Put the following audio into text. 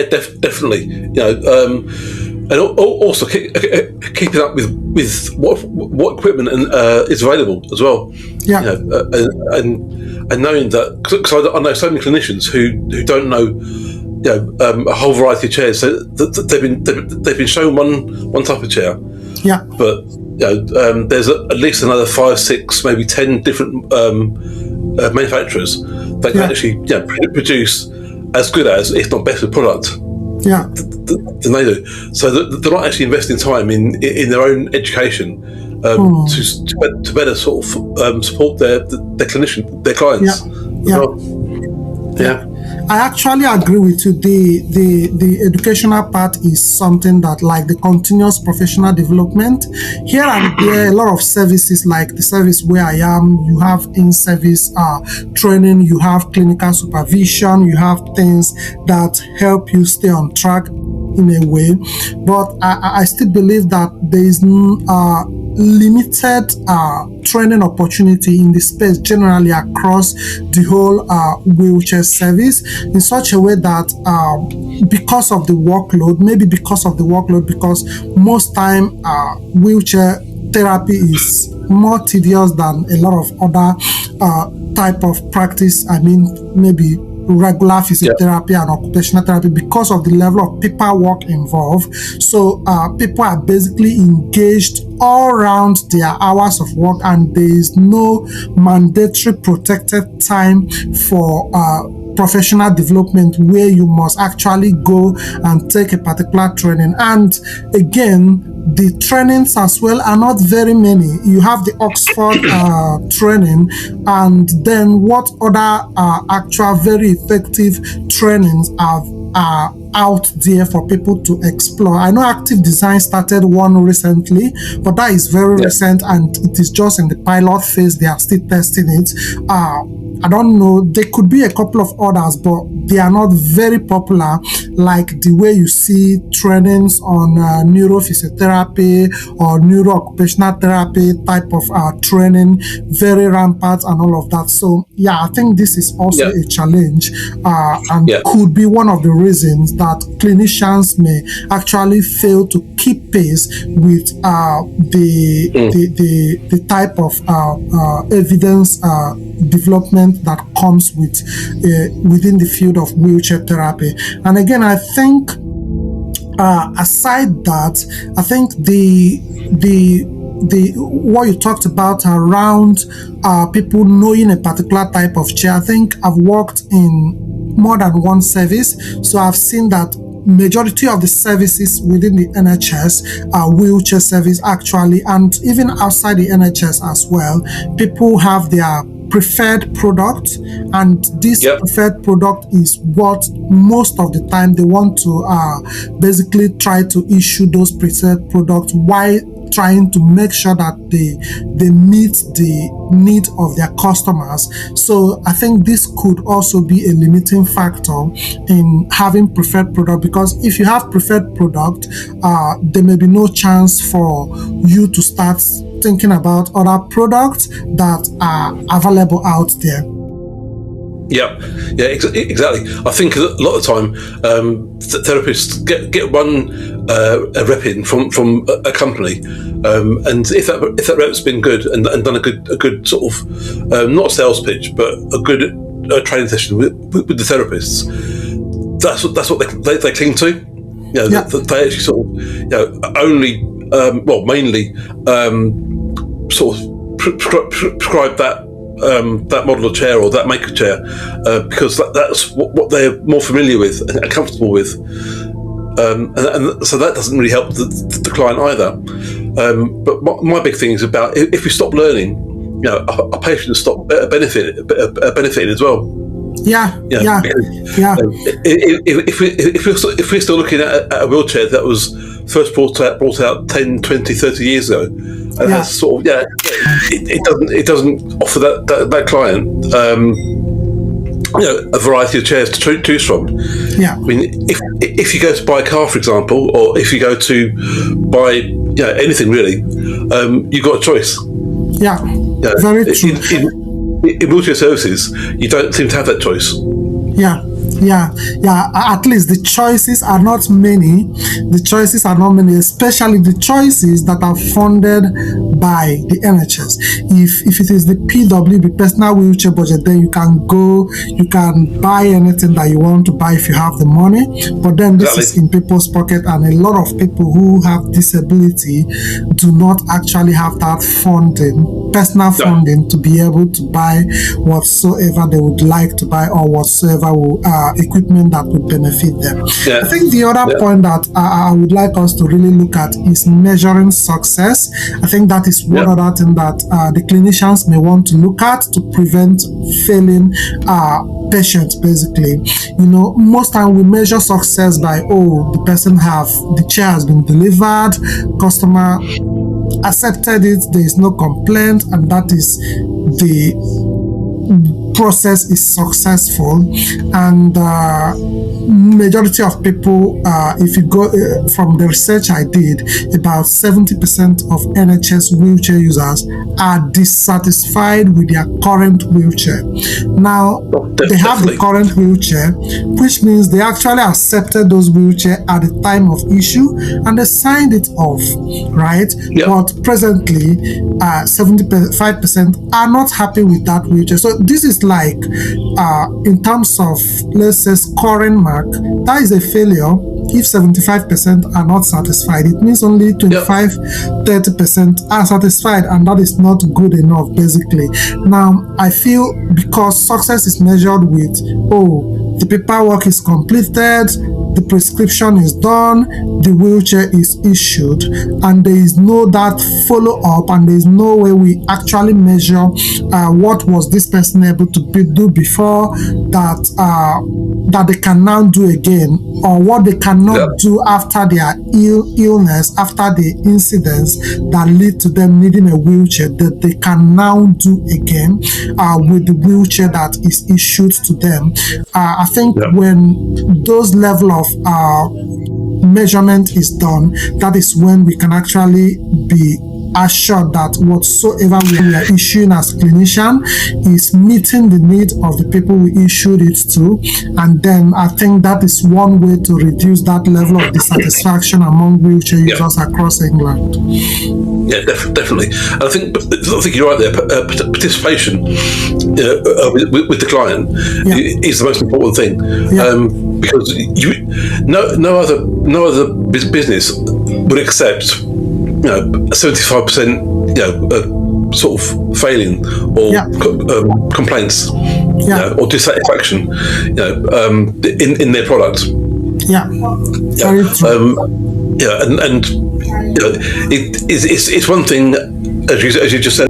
definitely. And also keeping up with what equipment is available as well. Yeah. And knowing that, because I know so many clinicians who don't know, a whole variety of chairs. So they've been shown one type of chair. Yeah. But there's at least another 5, 6, maybe 10 different manufacturers that can actually produce as good as, if not better, product. Yeah. Than they do. So they're not actually investing time in their own education to better sort of support their clinician, their clients. Yeah. I actually agree with you. The educational part is something that, like the continuous professional development, here and there, a lot of services, like the service where I am, you have in-service training, you have clinical supervision, you have things that help you stay on track in a way. But I still believe that there is limited training opportunity in the space generally across the whole wheelchair service, in such a way that because of the workload, because most time wheelchair therapy is more tedious than a lot of other type of practice. I mean, maybe regular physiotherapy and occupational therapy, because of the level of paperwork involved. So people are basically engaged all around their hours of work, and there is no mandatory protected time for professional development where you must actually go and take a particular training. And again, the trainings as well are not very many. You have the Oxford training, and then what other actual very effective trainings are out there for people to explore. I know Active Design started one recently, but that is very recent, and it is just in the pilot phase. They are still testing it. I don't know, there could be a couple of others, but they are not very popular, like the way you see trainings on neurophysiotherapy or neuro-occupational therapy type of training, very rampant and all of that. So yeah, I think this is also a challenge, and could be one of the reasons that clinicians may actually fail to keep pace with the type of evidence development that comes with within the field of wheelchair therapy. And again, I think aside that, I think the what you talked about around people knowing a particular type of chair, I think I've worked in more than one service, so I've seen that majority of the services within the NHS are wheelchair service actually, and even outside the NHS as well, people have their preferred product, and this preferred product is what most of the time they want to basically try to issue those preferred products while trying to make sure that they meet the need of their customers. So I think this could also be a limiting factor in having preferred product, because if you have preferred product, there may be no chance for you to start thinking about other products that are available out there. Exactly. I think a lot of the time therapists get one rep in from a company, and if that rep's been good and done a good sort of not sales pitch, but a good training session with the therapists, that's what they cling to. They actually sort of only mainly sort of prescribe that model of chair or that make of chair because that's what they're more familiar with and comfortable with, and so that doesn't really help the client either. But my big thing is about if we stop learning, our patients stop benefiting as well. If we're still looking at a wheelchair that was first brought out 10, 20, 30 years ago, and that's sort of it doesn't offer that client a variety of chairs to choose from. I mean, if you go to buy a car, for example, or if you go to buy anything really, you've got a choice. Very true. In wheelchair services, you don't seem to have that choice. Yeah, yeah. At least the choices are not many. The choices are not many, especially the choices that are funded by the NHS. If it is the PWB, personal wheelchair budget, then you can go, you can buy anything that you want to buy if you have the money. But then this is in people's pocket, and a lot of people who have disability do not actually have that funding, personal funding, to be able to buy whatsoever they would like to buy, or whatsoever will, equipment that would benefit them. I think the other point that I would like us to really look at is measuring success. I think that is one other thing that the clinicians may want to look at to prevent failing patients. Basically, most time we measure success by, the person the chair has been delivered, customer accepted it, there is no complaint, and that is the process is successful. And majority of people, if you go from the research I did, about 70% of NHS wheelchair users are dissatisfied with their current wheelchair. Now, they have the current wheelchair, which means they actually accepted those wheelchair at the time of issue and they signed it off, right? But presently, 75% are not happy with that wheelchair. So this is like, in terms of, let's say, scoring mark, that is a failure. If 75% are not satisfied, it means only 25-30% are satisfied, and that is not good enough, basically. Now, I feel because success is measured with, the paperwork is completed, the prescription is done, the wheelchair is issued, and there is no that follow-up, and there is no way we actually measure what was this person able to do before that they can now do again, or what they cannot do after their illness, after the incidents that lead to them needing a wheelchair, that they can now do again with the wheelchair that is issued to them. I think when those level of measurement is done, that is when we can actually be assured that whatsoever we are issuing as clinician is meeting the need of the people we issued it to. And then I think that is one way to reduce that level of dissatisfaction among wheelchair users across England. Yeah, definitely. And I think you're right there. Participation with the client is the most important thing, because no other business would accept 75% sort of failing or complaints or dissatisfaction in their product. Very true. It's one thing, as you just said,